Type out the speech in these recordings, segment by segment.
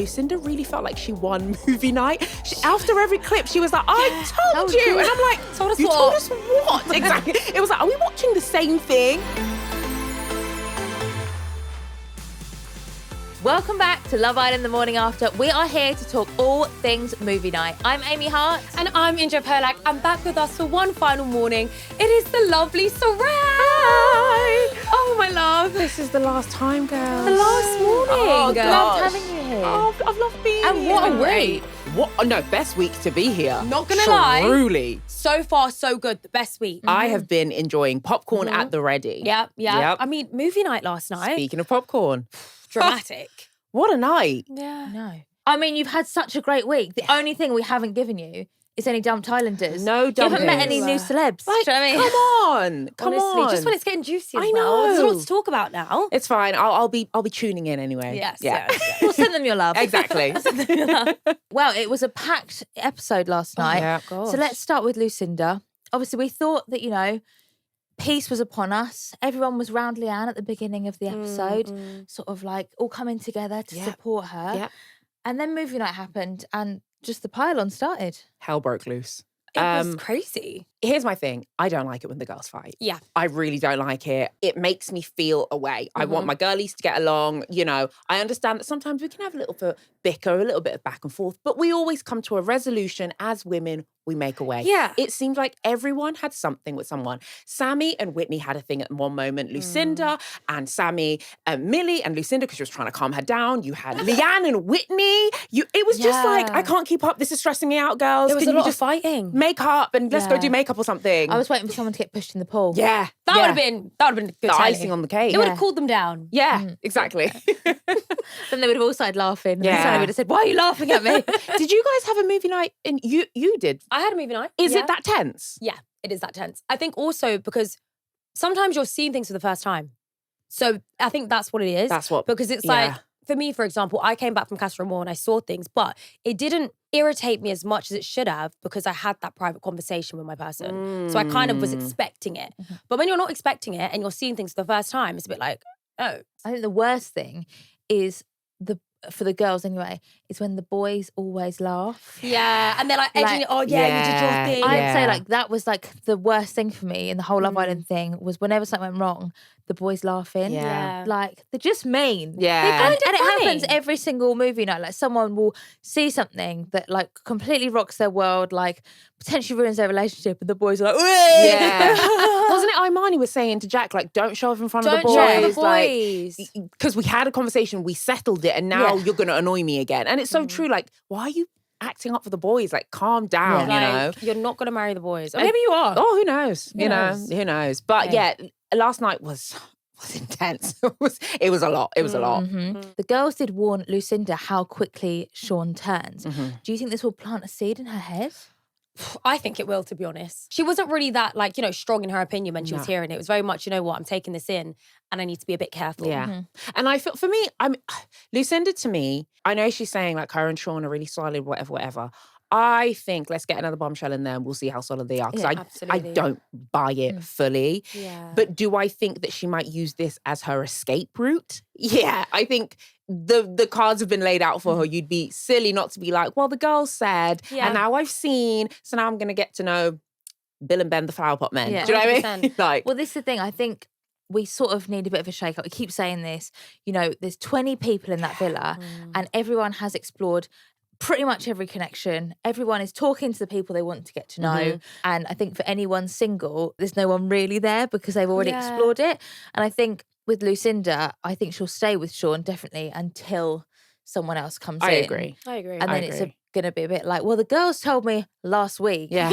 Lucinda really felt like she won movie night. After every clip, she was like, I told you. And I'm like, told us you what? told us what? Exactly. It was like, are we watching the same thing? Welcome back to Love Island the morning after. We are here to talk all things movie night. I'm Amy Hart. And I'm Indiyah Polack. And back with us for one final morning, it is the lovely Sarel. Hi. Oh, my love. This is the last time, girls. The last morning. Oh, Loved gosh. having you here. Oh, I've loved being And here. what a week. What? Oh, no, best week to be here. Not gonna lie. Truly. So far, so good. The best week. I have been enjoying popcorn at the ready. Yep. I mean, movie night last night. Speaking of popcorn. Dramatic. What a night. Yeah. No. I mean, you've had such a great week. The only thing we haven't given you is any dumped Islanders. No You haven't met dumpers. any new celebs. Like, do you know what I mean? come on. Come Honestly, on. just when it's getting juicy as I well. There's a lot know. to talk about now. It's fine. I'll be tuning in anyway. Yes. We'll send them your love. Exactly. Well, it was a packed episode last night. yeah. So let's start with Lucinda. Obviously, we thought that, peace was upon us. Everyone was round Leanne at the beginning of the episode, sort of like all coming together to support her. Yeah. And then movie night happened and just the pile-on started. Hell broke loose. It was crazy. Here's my thing. I don't like it when the girls fight. Yeah. I really don't like it. It makes me feel away. I want my girlies to get along. I understand that sometimes we can have a little bit of bicker, a little bit of back and forth, but we always come to a resolution as women. We make a way. Yeah. It seemed like everyone had something with someone. Samie and Whitney had a thing at one moment. Lucinda and Samie and Millie and Lucinda, because she was trying to calm her down. You had Leanne and Whitney. It was just like, I can't keep up. This is stressing me out, girls. There was Can a you lot just of fighting. make up and let's go Yeah. do makeup or something? I was waiting for someone to get pushed in the pool. Yeah. That yeah. would have been good. the telling. icing on the cake. It would have cooled them down. Yeah, exactly. Then they would have all started laughing. And Yeah. then Sally would have said, why are you laughing at me? Did you guys have a movie night? And you did. I had a movie night. Is Yeah. it that tense? Yeah, it is that tense. I think also because sometimes you're seeing things for the first time. So I think that's what it is. That's what. Because it's yeah. like, for me, for example, I came back from Casa Amor and I saw things, but it didn't irritate me as much as it should have because I had that private conversation with my person. So I kind of was expecting it. But when you're not expecting it and you're seeing things for the first time, it's a bit like, oh. I think the worst thing is for the girls anyway, is when the boys always laugh. Yeah, and they're like edging it. Oh, yeah, you did your thing. I'd say like that was like the worst thing for me in the whole Love Island thing was whenever something went wrong, the boys laughing. Yeah. Like they're just mean. Yeah. And it funny. happens every single movie night. Like someone will see something that like completely rocks their world, like potentially ruins their relationship, and the boys are like, "Whey!" Yeah. Wasn't it Imani was saying to Jack, like, don't show off in front of the Don't show off boys. the Like, boys. because we had a conversation, we settled it, and now you're going to annoy me again. And it's so true. Like, why are you acting up for the boys? Like, calm down, Like, you're not going to marry the boys. Or maybe you are. Oh, who knows? Who knows? knows? But yeah, last night was intense. It was a lot. It was a lot. The girls did warn Lucinda how quickly Sean turns. Do you think this will plant a seed in her head? I think it will, to be honest. She wasn't really that, like, strong in her opinion when she was hearing it. It was very much, I'm taking this in and I need to be a bit careful. Yeah. And I feel, for me, Lucinda to me, I know she's saying like her and Sean are really solid, whatever. I think let's get another bombshell in there and we'll see how solid they are. Because I absolutely. don't buy it fully. Yeah. But do I think that she might use this as her escape route? Yeah. I think the cards have been laid out for her. You'd be silly not to be like, well, the girl said, and now I've seen, so now I'm going to get to know Bill and Ben, the flower pot men. Yeah. Do you know what I mean? Like, Well, this is the thing. I think we sort of need a bit of a shake-up. We keep saying this. There's 20 people in that villa and everyone has explored pretty much every connection. Everyone is talking to the people they want to get to know. And I think for anyone single, there's no one really there because they've already explored it. And I think with Lucinda, I think she'll stay with Sean definitely until someone else comes in. I agree. And then it's going to be a bit like, well, the girls told me last week. Yeah.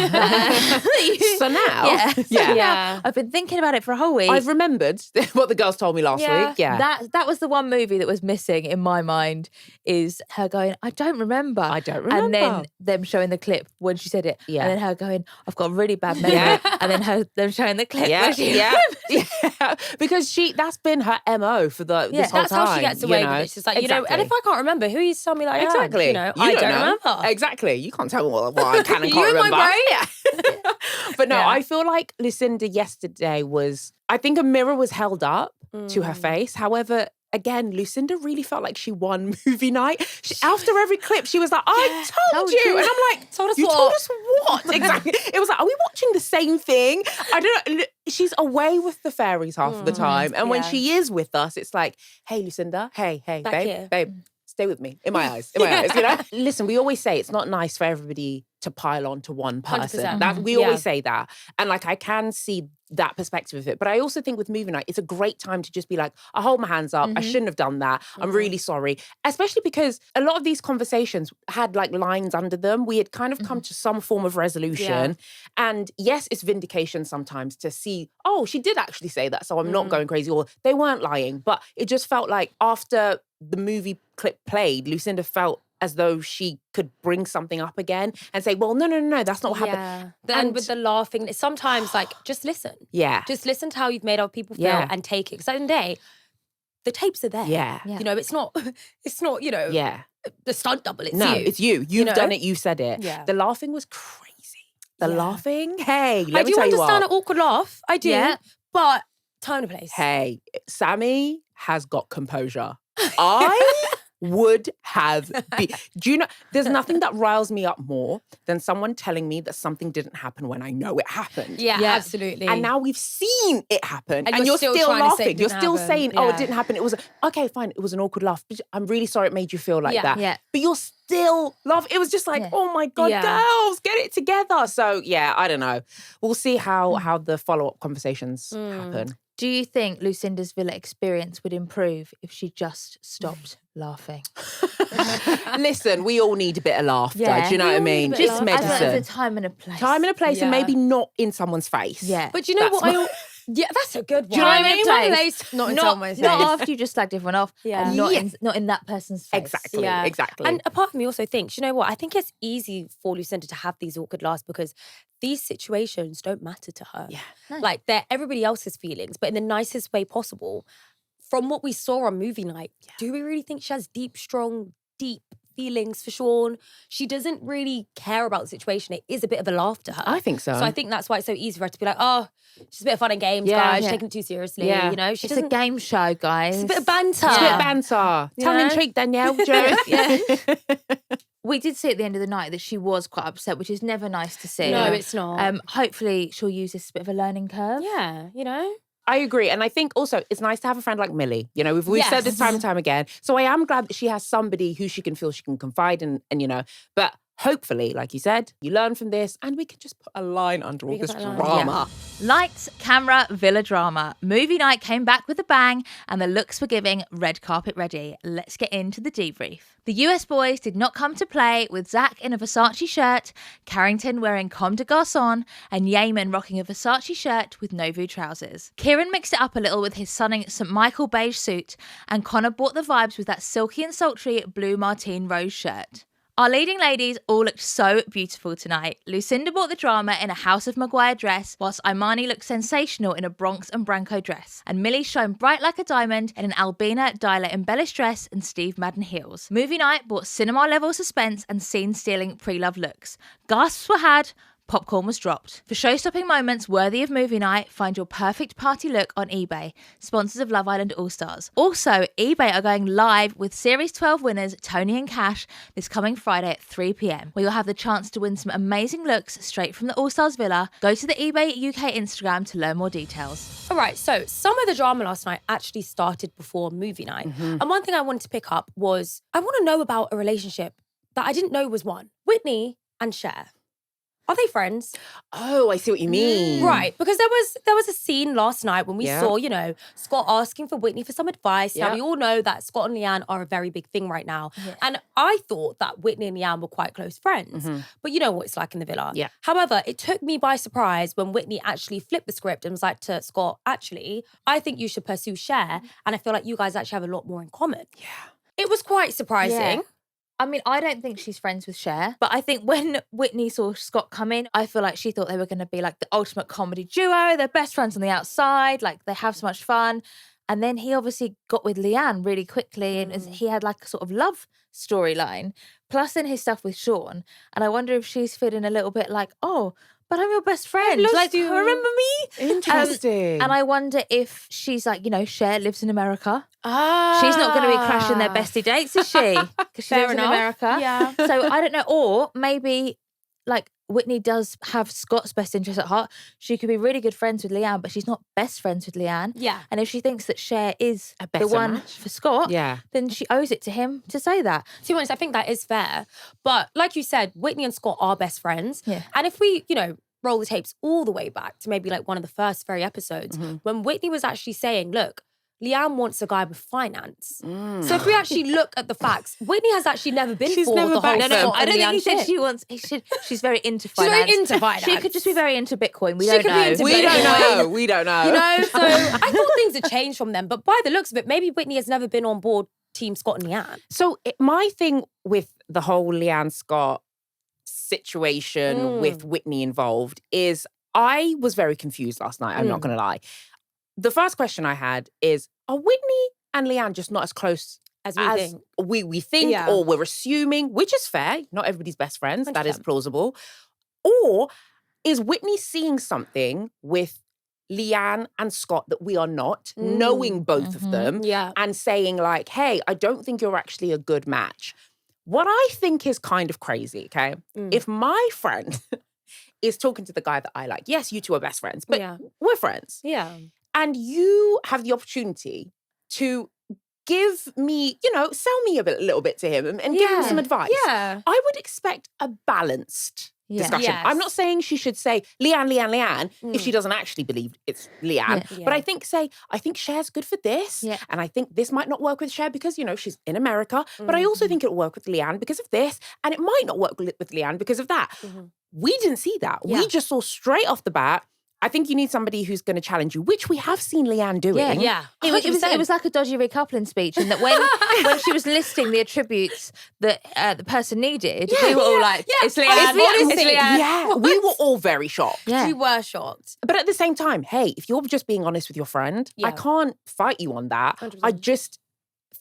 So now, now I've been thinking about it for a whole week. I've remembered what the girls told me last week. Yeah. That was the one movie that was missing in my mind is her going, I don't remember. And then them showing the clip when she said it. Yeah. And then her going, I've got a really bad memory. And then them showing the clip. Yeah, where she yeah. Because that's been her MO for this whole That's time. how she gets away with it. It's just like, and if I can't remember, who you tell me like, exactly. I You don't know. remember. Exactly. You can't tell me what I can and You can't in my remember. brain? Yeah. But no, I feel like Lucinda yesterday was, I think a mirror was held up to her face. However, again, Lucinda really felt like she won movie night. After every clip, she was like, I told you. And I'm like, told us what? Exactly. It was like, are we watching the same thing? I don't know. She's away with the fairies half of the time. And when she is with us, it's like, hey, Lucinda, hey, babe, stay with me. In my eyes, you know? Listen, we always say it's not nice for everybody to pile on to one person. We always say that. And like, I can see that perspective of it. But I also think with movie night, it's a great time to just be like, I hold my hands up. I shouldn't have done that. I'm really sorry. Especially because a lot of these conversations had like lines under them. We had kind of come to some form of resolution. And yes, it's vindication sometimes to see, oh, she did actually say that, so I'm not going crazy, or they weren't lying. But it just felt like after the movie clip played, Lucinda felt as though she could bring something up again and say, well, no, that's not what happened. And with the laughing, sometimes like, just listen. Yeah. Just listen to how you've made other people feel and take it. Because at the end of the day, the tapes are there. Yeah. You know, it's not, you know, the stunt double, it's you. No, it's you. You've done it, you said it. Yeah. The laughing was crazy. The laughing, hey, let I me do tell you understand what. an awkward laugh. I do. But time and place. Hey, Samie has got composure. I would have been. Do you know, there's nothing that riles me up more than someone telling me that something didn't happen when I know it happened. Yeah, absolutely. And now we've seen it happen. And you're still trying to say laughing. it You're didn't still happen. saying, oh, it didn't happen. It was, okay, fine. It was an awkward laugh. But I'm really sorry it made you feel like that. Yeah. But you're still laughing. It was just like, oh my God, girls, get it together. So yeah, I don't know. We'll see how the follow-up conversations happen. Do you think Lucinda's villa experience would improve if she just stopped laughing? Listen, we all need a bit of laughter. Do you know what I mean? Just medicine. There's a time and a place. Time and a place, and maybe not in someone's face. Yeah. But do you know what? Yeah, that's a good one. Do you know what I mean? Not in someone's face. Not after you just slagged everyone off. Yeah. And not in that person's face. Exactly. And a part of me also thinks, you know what? I think it's easy for Lucinda to have these awkward laughs because these situations don't matter to her. Yeah. No. Like, they're everybody else's feelings, but in the nicest way possible. From what we saw on movie night, do we really think she has strong, deep feelings for Sean? She doesn't really care about the situation. It is a bit of a laugh to her. I think so. So I think that's why it's so easy for her to be like, oh, it's just a bit of fun and games, guys. She's taking it too seriously. You know, it's a game show, guys. It's a bit of banter. It's a bit of banter. Tongue in cheek, Danielle. We did see at the end of the night that she was quite upset, which is never nice to see. No, it's not. Hopefully she'll use this as a bit of a learning curve. Yeah, you know. I agree. And I think also it's nice to have a friend like Millie. You know, we've said this time and time again. So I am glad that she has somebody who she can feel she can confide in, and you know, but hopefully, like you said, you learn from this and we can just put a line under all this drama. Lights, camera, villa drama. Movie night came back with a bang and the looks were giving red carpet ready. Let's get into the debrief. The US boys did not come to play, with Zach in a Versace shirt, Carrington wearing Comme des Garçons, and Yeaman rocking a Versace shirt with Novu trousers. Kieran mixed it up a little with his stunning St. Michael beige suit, and Connor brought the vibes with that silky and sultry blue Martine rose shirt. Our leading ladies all looked so beautiful tonight. Lucinda brought the drama in a House of Maguire dress, whilst Imani looked sensational in a Bronx and Branco dress. And Millie shone bright like a diamond in an Albina Dyla embellished dress and Steve Madden heels. Movie night brought cinema-level suspense and scene-stealing pre-love looks. Gasps were had, popcorn was dropped. For show-stopping moments worthy of movie night, find your perfect party look on eBay, sponsors of Love Island All-Stars. Also, eBay are going live with Series 12 winners Tony and Cash this coming Friday at 3 p.m, where you'll have the chance to win some amazing looks straight from the All-Stars Villa. Go to the eBay UK Instagram to learn more details. All right, so some of the drama last night actually started before movie night. And one thing I wanted to pick up was, I want to know about a relationship that I didn't know was one. Whitney and Cher. Are they friends? Oh, I see what you mean. Right, because there was a scene last night when we saw, you know, Scott asking for Whitney for some advice. Now, we all know that Scott and Leanne are a very big thing right now. And I thought that Whitney and Leanne were quite close friends. But you know what it's like in the villa. However, it took me by surprise when Whitney actually flipped the script and was like to Scott, actually, I think you should pursue Cher. And I feel like you guys actually have a lot more in common. It was quite surprising. Yeah. I mean, I don't think she's friends with Cher, but I think when Whitney saw Scott come in, I feel like she thought they were going to be like the ultimate comedy duo. They're best friends on the outside, like they have so much fun. And then he obviously got with Leanne really quickly and he had like a sort of love storyline, plus in his stuff with Sean. And I wonder if she's feeling a little bit like, oh, but I'm your best friend. lost you. Remember me? Interesting. And I wonder if she's like, Cher lives in America. Ah. She's not going to be crashing their bestie dates, is she? Because she lives in America. Yeah. So I don't know. Or maybe like Whitney does have Scott's best interest at heart. She could be really good friends with Leanne, but she's not best friends with Leanne. Yeah. And if she thinks that Cher is A better the one match. for Scott, Yeah. then she owes it to him to say that. To be honest, I think that is fair. But like you said, Whitney and Scott are best friends. Yeah. And if we, roll the tapes all the way back to maybe like one of the first very episodes, when Whitney was actually saying, look, Leanne wants a guy with finance. So if we actually look at the facts, Whitney has actually never been She's for never the whole backed No, them. Scott I and don't think he Leanne said shit. she wants. She's very into She's finance. very into finance. She could just be very into Bitcoin. We She don't could be know. into We don't know. We don't know. So I thought things had changed from them. But by the looks of it, maybe Whitney has never been on board Team Scott and Leanne. So my thing with the whole Leanne Scott situation with Whitney involved is I was very confused last night. I'm not going to lie. The first question I had is, are Whitney and Leanne just not as close As we think Yeah. or we're assuming, which is fair. Not everybody's best friends. That is 100%. plausible. Or is Whitney seeing something with Leanne and Scott that we are not, knowing both of them Yeah. and saying like, hey, I don't think you're actually a good match. What I think is kind of crazy, okay? If my friend is talking to the guy that I like, yes, you two are best friends, but we're friends. Yeah. And you have the opportunity to give me, sell me a little bit to him and give him some advice. Yeah. I would expect a balanced discussion. Yes. I'm not saying she should say Leanne if she doesn't actually believe it's Leanne. Yeah. But I think Cher's good for this. Yeah. And I think this might not work with Cher because, she's in America. But I also think it'll work with Leanne because of this. And it might not work with Leanne because of that. We didn't see that. Yeah. We just saw straight off the bat, I think you need somebody who's going to challenge you, which we have seen Leanne doing. Yeah. It was like a dodgy recoupling speech, in that when she was listing the attributes that the person needed, we were all like, "It's Leanne, it's Leanne." Yeah, we were all very shocked. Yeah. We were shocked. But at the same time, hey, if you're just being honest with your friend, I Yeah. can't fight you on that. 100%. I just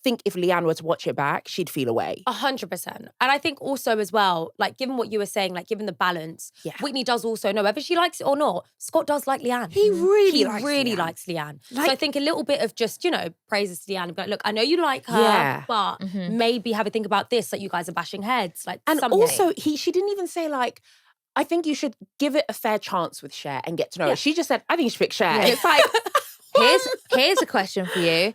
think if Leanne were to watch it back, she'd feel away. 100%. And I think also as well, like given what you were saying, like given the balance, Whitney does also know, whether she likes it or not, Scott does like Leanne. He really likes Leanne. So Like- I think a little bit of just, praises to Leanne and be like, look, I know you like her, Yeah. but maybe have a think about this, like you guys are bashing heads. Like And something. also, she didn't even say like, I think you should give it a fair chance with Cher and get to know her. She just said, I think you should pick Cher. And it's like, Here's a question for you.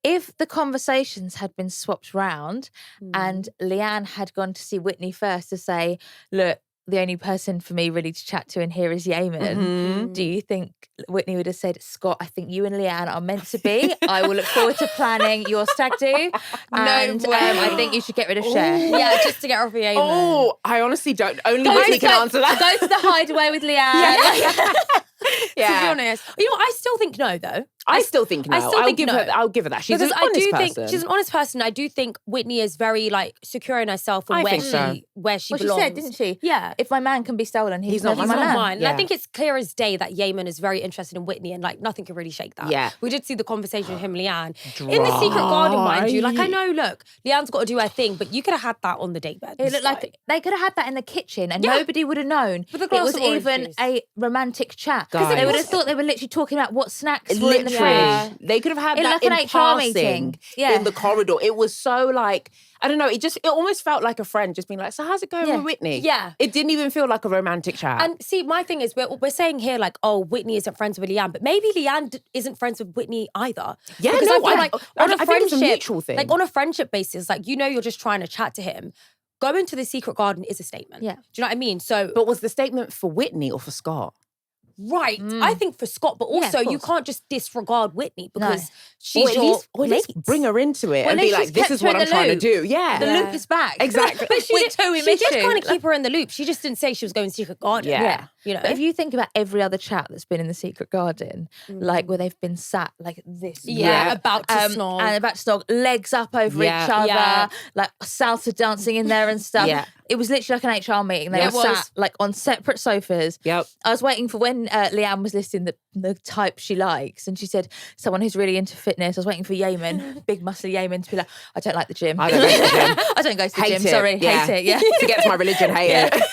If the conversations had been swapped round and Leanne had gone to see Whitney first to say, look, the only person for me really to chat to in here is Yeaman, do you think Whitney would have said, Scott, I think you and Leanne are meant to be. I will look forward to planning your stag do. And I think you should get rid of Cher. Yeah, just to get her off of Yeaman. oh, I honestly don't. Only Whitney can answer that. Go to the hideaway with Leanne. To be honest. You know what? I still think no, though. I still think no. I'll give her that. She's Because an I honest do person. think she's an honest person. I do think Whitney is very secure in herself and I where think she so. where she Well, she belongs. said, didn't she? Yeah. If my man can be stolen, he's not not my my man. Mine. And Yeah. I think it's clear as day that Yeaman is very interested in Whitney and nothing can really shake that. Yeah. We did see the conversation with him and Leanne. In the secret garden, mind you. I know, look, Leanne's got to do her thing, but you could have had that on the daybed. It looked like they could have had that in the kitchen and Yeah. nobody would have known With a it glass was of orange even juice. a romantic chat. Guys. They would have thought they were literally talking about what snacks were in the Literally, fridge. they could have had It that looked in like an HR passing meeting. Yeah. in the corridor. It was so I don't know. It almost felt like a friend just being like, "So how's it going with Whitney?" Yeah. It didn't even feel like a romantic chat. And see, my thing is, we're saying here Whitney isn't friends with Leanne, but maybe Leanne isn't friends with Whitney either. Yeah, because no, I feel like on a I think friendship, it's a mutual thing. like on a friendship basis, you're just trying to chat to him. Going to the secret garden is a statement. Yeah. Do you know what I mean? So, But was the statement for Whitney or for Scott? right, I think for Scott, but also of you course. can't just disregard Whitney because No. she's or at least bring her into it and be like, "This is what I'm trying to do." Yeah, The loop is back. Exactly. But she Week 2 we did missed you. kind of keep her in the loop. She just didn't say she was going to secret garden. Yeah. You know? But if you think about every other chat that's been in the secret garden, where they've been sat like this, Yeah, about to snog. and about to snog, legs up over Yeah. each other, Yeah. like salsa dancing in there and stuff. Yeah. It was literally like an HR meeting. They It were was. sat on separate sofas. Yep. I was waiting for when Leanne was listing the type she likes, and she said someone who's really into fitness. I was waiting for Yeaman, big muscly Yeaman, to be like, I don't like the gym. I don't go to the gym. I don't go to the Hate gym. it. Sorry, Yeah. hate it. Yeah. Forgets my religion. Hate it.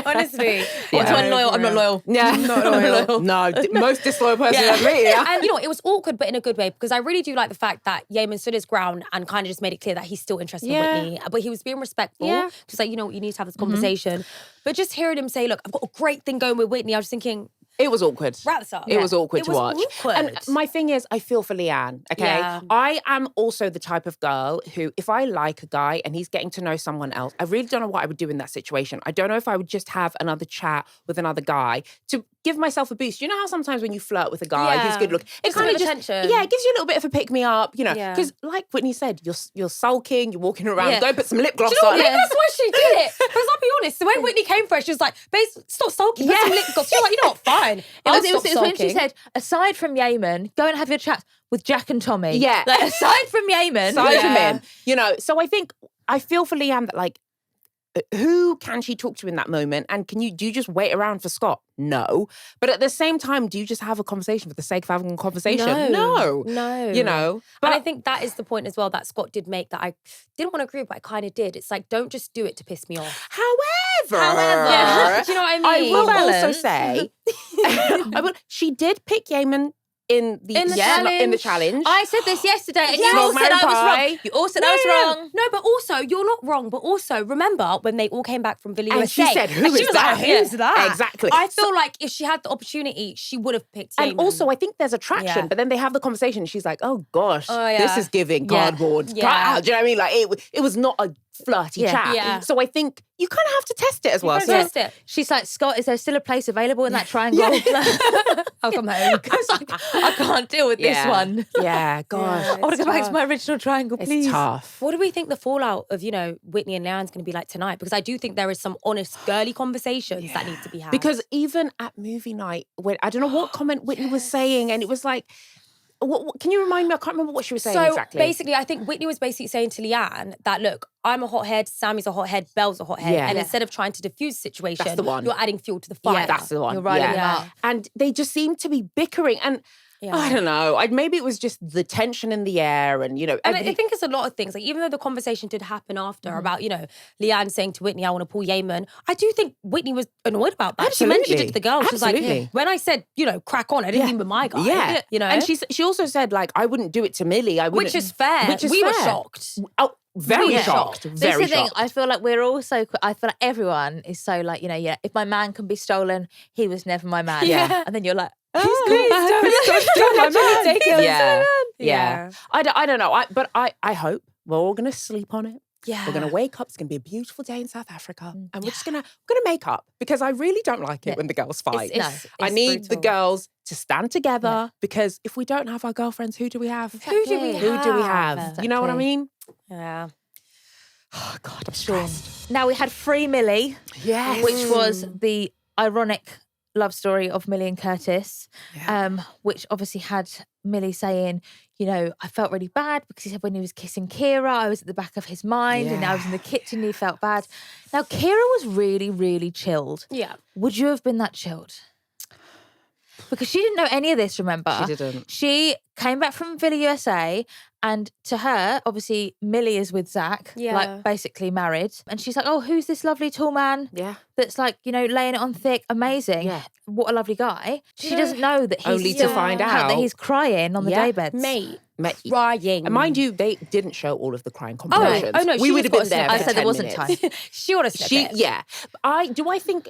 Honestly. What's one loyal? I'm not loyal. Yeah, not loyal. No, most disloyal person I've met. Yeah. And you know, it was awkward, but in a good way, because I really do like the fact that Yemen stood his ground and kind of just made it clear that he's still interested in Whitney. But he was being respectful. Yeah. Just like, you know what, you need to have this conversation. But just hearing him say, look, I've got a great thing going with Whitney, I was thinking, it was awkward. wrap this up. It was awkward to watch. Awkward. And my thing is, I feel for Leanne, okay? Yeah. I am also the type of girl who, if I like a guy and he's getting to know someone else, I really don't know what I would do in that situation. I don't know if I would just have another chat with another guy to give myself a boost. You know how sometimes when you flirt with a guy who's good looking, it kind of attention. Yeah, it gives you a little bit of a pick-me-up, you know? Because like Whitney said, you're sulking, you're walking around, go put some lip gloss on. Maybe that's why she did it. Because I'll be honest, so when Whitney came for her, she was like, babe, stop sulking, put some lip gloss. She was like, you know what, fine. It was when she said, aside from Yemen, go and have your chats with Jack and Tommy. Yeah. Like, aside from Yemen. Aside from him. You know, so I feel for Leanne that like, who can she talk to in that moment? And do you just wait around for Scott? No. But at the same time, do you just have a conversation for the sake of having a conversation? No. You know? But I think that is the point as well that Scott did make that I didn't want to agree with, but I kind of did. It's like, don't just do it to piss me off. However, do you know what I mean? I will also say, she did pick Yemen in the challenge. I said this yesterday, and you all said I was wrong. You all said I was wrong. No, but also you're not wrong. But also remember when they all came back from Villa and USA, she said, "Who's that? Who's that?" Exactly. I feel like if she had the opportunity, she would have picked. And Yemen. also, I think there's attraction. But then they have the conversation. And she's like, "Oh gosh, this is giving cardboard." Yeah. Do you know what I mean? Like it was not a flirty chat. Yeah. So I think you kind of have to test it as well. Test it. She's like, Scott, is there still a place available in that triangle? I'll come home. Because I can't deal with this one. Yeah, gosh. I want to go back to my original triangle, please. It's tough. What do we think the fallout of, Whitney and Leanne's going to be like tonight? Because I do think there is some honest, girly conversations that need to be had. Because even at movie night, when I don't know what comment Whitney was saying, and it was like, what, can you remind me? I can't remember what she was saying exactly. So basically, I think Whitney was basically saying to Leanne that, look, I'm a hothead, Sammy's a hothead, Belle's a hothead. And instead of trying to diffuse the situation, that's the one. You're adding fuel to the fire. Yeah, that's the one. You're riding them up. And they just seem to be bickering. And I don't know. Maybe it was just the tension in the air and, And I think it's a lot of things. Like, even though the conversation did happen after about, Leanne saying to Whitney, I want to pull Yemen, I do think Whitney was annoyed about that. Absolutely. She mentioned it to the girls. She was like, when I said, crack on, I didn't mean with my guy. Yeah. And she also said, like, I wouldn't do it to Millie. Which is fair. We were shocked. Oh, very shocked. Very This is the thing. shocked. I feel like we're all so. I feel like everyone is so like, if my man can be stolen, he was never my man. Yeah. And then you're like, Yeah. I don't know. But I hope we're all going to sleep on it. Yeah. We're going to wake up. It's going to be a beautiful day in South Africa. And we're just going to make up because I really don't like it when the girls fight. I need the girls to stand together because if we don't have our girlfriends, who do we have? Who do we have? Exactly. You know what I mean? Yeah. Oh, God, I'm stressed. Now we had Free Millie, which was the ironic love story of Millie and Curtis, which obviously had Millie saying, I felt really bad because he said when he was kissing Kyra, I was at the back of his mind and I was in the kitchen and he felt bad. Now, Kyra was really, really chilled. Yeah. Would you have been that chilled? Because she didn't know any of this, remember? She didn't. She came back from Villa USA and to her, obviously, Millie is with Zach, like basically married. And she's like, oh, who's this lovely tall man? Yeah. That's like, laying it on thick, amazing. Yeah. What a lovely guy. She doesn't know that he's only to find out that he's crying on the daybeds. Mate. Crying. And mind you, they didn't show all of the crying compilations. Oh no, we would have been there. I for said 10 there wasn't minutes. time. She would have said it. Yeah. I think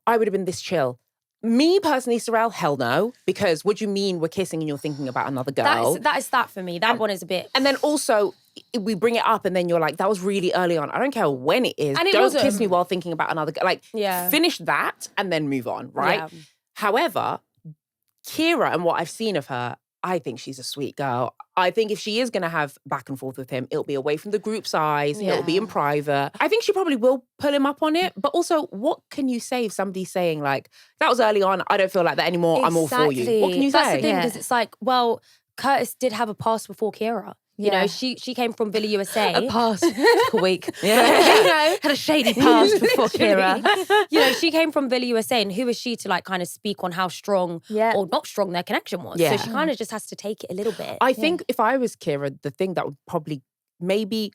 I would have been this chill. Me personally, Sarel, hell no. Because what do you mean we're kissing and you're thinking about another girl? That is that for me. That one is a bit. And then also, we bring it up and then you're like, that was really early on. I don't care when it is. And don't kiss me while thinking about another girl. Like, Yeah. finish that and then move on, right? Yeah. However, Kyra and what I've seen of her, I think she's a sweet girl. I think if she is going to have back and forth with him, it'll be away from the group's eyes. Yeah. It'll be in private. I think she probably will pull him up on it. But also, what can you say if somebody's saying like, that was early on, I don't feel like that anymore, I'm all for you. What can you say? That's the thing, because it's like, well, Curtis did have a past before Kyra. She came from Villa USA. A past. Took a week. Had a shady past before Kyra. She came from Villa USA, and who is she to like kind of speak on how strong or not strong their connection was? Yeah. So she kind of just has to take it a little bit. I think if I was Kyra, the thing that would probably maybe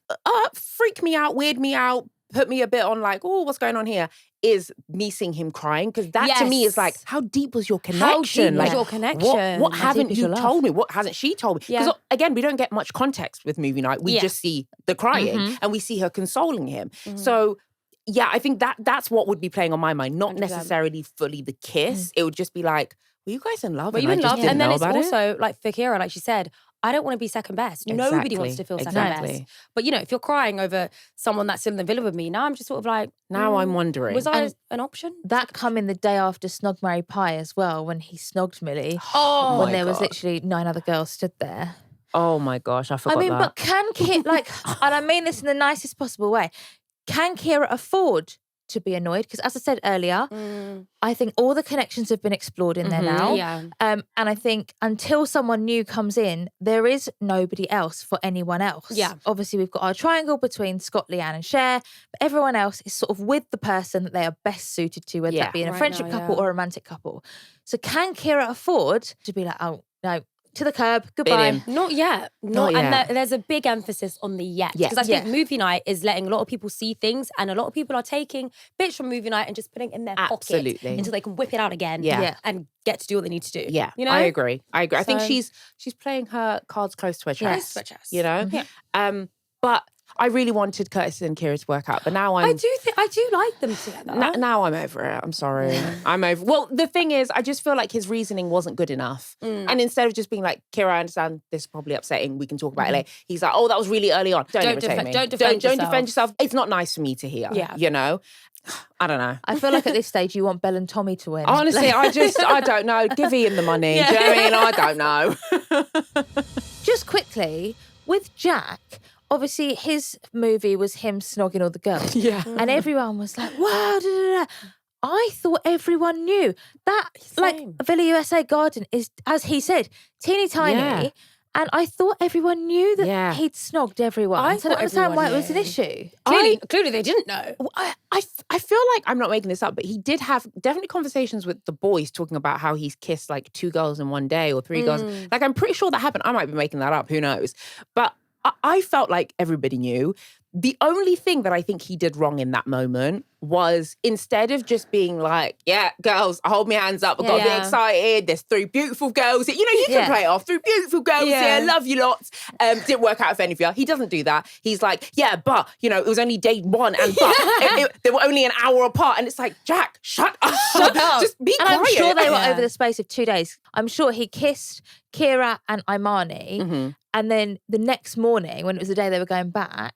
freak me out, weird me out, put me a bit on like, oh, what's going on here, is me seeing him crying. Because that to me is like, how deep was your connection? How deep like, was your connection? What haven't you told me? What hasn't she told me? Because again, we don't get much context with movie night. We just see the crying and we see her consoling him. So yeah, I think that's what would be playing on my mind. Not necessarily fully the kiss. It would just be like, were you guys in love? Were you in love? And then it's also like for Kyra, like she said, I don't want to be second best. Nobody wants to feel second best. But if you're crying over someone that's still in the villa with me, now I'm just sort of like, now I'm wondering, was I an option? That come in the day after Snog Marry Pie as well, when he snogged Millie. When there was literally 9 other girls stood there. Oh my gosh, I forgot that. But can Kyra, and I mean this in the nicest possible way, can Kyra afford to be annoyed? Because as I said earlier, I think all the connections have been explored in there now. Yeah. And I think until someone new comes in, there is nobody else for anyone else. Yeah. Obviously, we've got our triangle between Scott, Leanne and Cher, but everyone else is sort of with the person that they are best suited to, whether that be in a friendship couple or a romantic couple. So can Kyra afford to be like, oh, no, to the curb, goodbye? Not yet. And there's a big emphasis on the yet. Because I think movie night is letting a lot of people see things, and a lot of people are taking bits from movie night and just putting it in their pocket until they can whip it out again and get to do what they need to do. Yeah, I agree. I think she's playing her cards close to her chest. But I really wanted Curtis and Kyra to work out, but now I do like them together. Now I'm over it. I'm sorry. I'm over. Well, the thing is, I just feel like his reasoning wasn't good enough. And instead of just being like, Kyra, I understand this is probably upsetting. We can talk about it later. He's like, oh, that was really early on. Don't defend me. Don't defend yourself. It's not nice for me to hear. Yeah. I don't know. I feel like at this stage you want Belle and Tommy to win. Honestly, I don't know. Give Ian the money. Do you know what I mean? I don't know. Just quickly, with Jack, obviously, his movie was him snogging all the girls. Yeah. And everyone was like, wow, da, da, da. I thought everyone knew. That, Villa USA Garden is, as he said, teeny tiny. Yeah. And I thought everyone knew that he'd snogged everyone. I don't understand why it was an issue. Clearly they didn't know. I feel like, I'm not making this up, but he did have definitely conversations with the boys talking about how he's kissed like 2 girls in one day or 3 girls. Like, I'm pretty sure that happened. I might be making that up. Who knows? But I felt like everybody knew. The only thing that I think he did wrong in that moment was, instead of just being like, yeah, girls, hold my hands up, I've got to be excited, there's 3 beautiful girls here. You can play it off, 3 beautiful girls here, love you lots. Didn't work out for any of you. He doesn't do that. He's like, yeah, but, it was only day 1 and but they were only an hour apart. And it's like, Jack, shut up. Just be quiet. I'm sure they were over the space of 2 days. I'm sure he kissed Kyra and Imani. And then the next morning, when it was the day they were going back,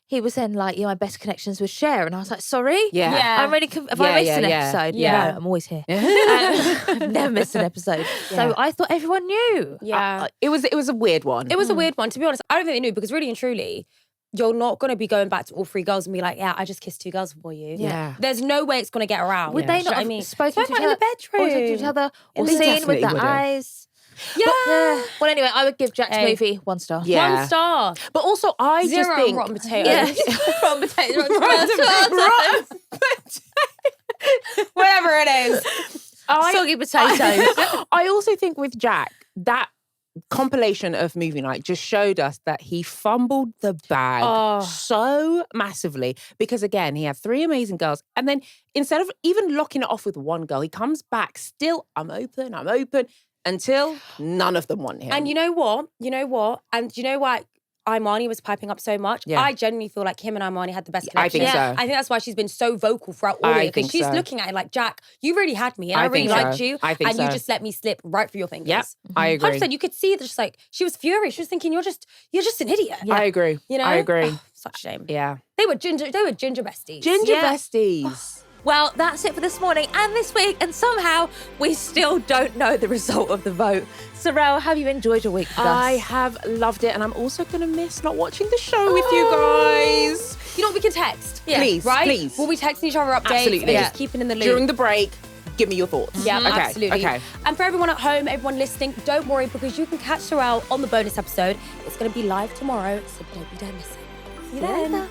he was then like, my best connections with Cher. And I was like, sorry? Yeah. I'm really, have I missed an episode? Yeah. No, I'm always here. I've never missed an episode. So I thought everyone knew. Yeah. It was a weird one. It was a weird one. To be honest, I don't think they knew, because really and truly, you're not going to be going back to all 3 girls and be like, yeah, I just kissed 2 girls for you. Yeah. There's no way it's going to get around. Would they not have spoken to each other? In the bedroom. Or to each other? Or seen with their eyes? Yeah. Well, anyway, I would give Jack's movie 1 star. Yeah. 1 star. But also, I 0 just think... rotten potatoes. Rotten potatoes. Whatever it is. Soggy potatoes. I also think with Jack, that compilation of movie night just showed us that he fumbled the bag so massively, because again, he had 3 amazing girls, and then instead of even locking it off with 1 girl, he comes back still, I'm open, until none of them want him. And you know what? And you know why Imani was piping up so much? I genuinely feel like him and Imani had the best connection. I think so. I think that's why she's been so vocal throughout all of it. Because she's looking at it like, Jack, you really had me, and I really liked you. And you just let me slip right through your fingers. Yep, I agree. 100%. You could see that, just like, she was furious. She was thinking, you're just an idiot. Yeah. I agree. I agree. Oh, such a shame. Yeah. They were ginger besties. Besties. Well, that's it for this morning and this week, and somehow we still don't know the result of the vote. Sarel, have you enjoyed your week with us? I have loved it, and I'm also going to miss not watching the show with you guys. You know what, we can text. Yeah. Please, right? please. We'll be texting each other updates. Absolutely. And just keeping in the loop. During the break, give me your thoughts. Yeah, absolutely. Okay. And for everyone at home, everyone listening, don't worry, because you can catch Sarel on the bonus episode. It's going to be live tomorrow, so don't be miss it. See you then.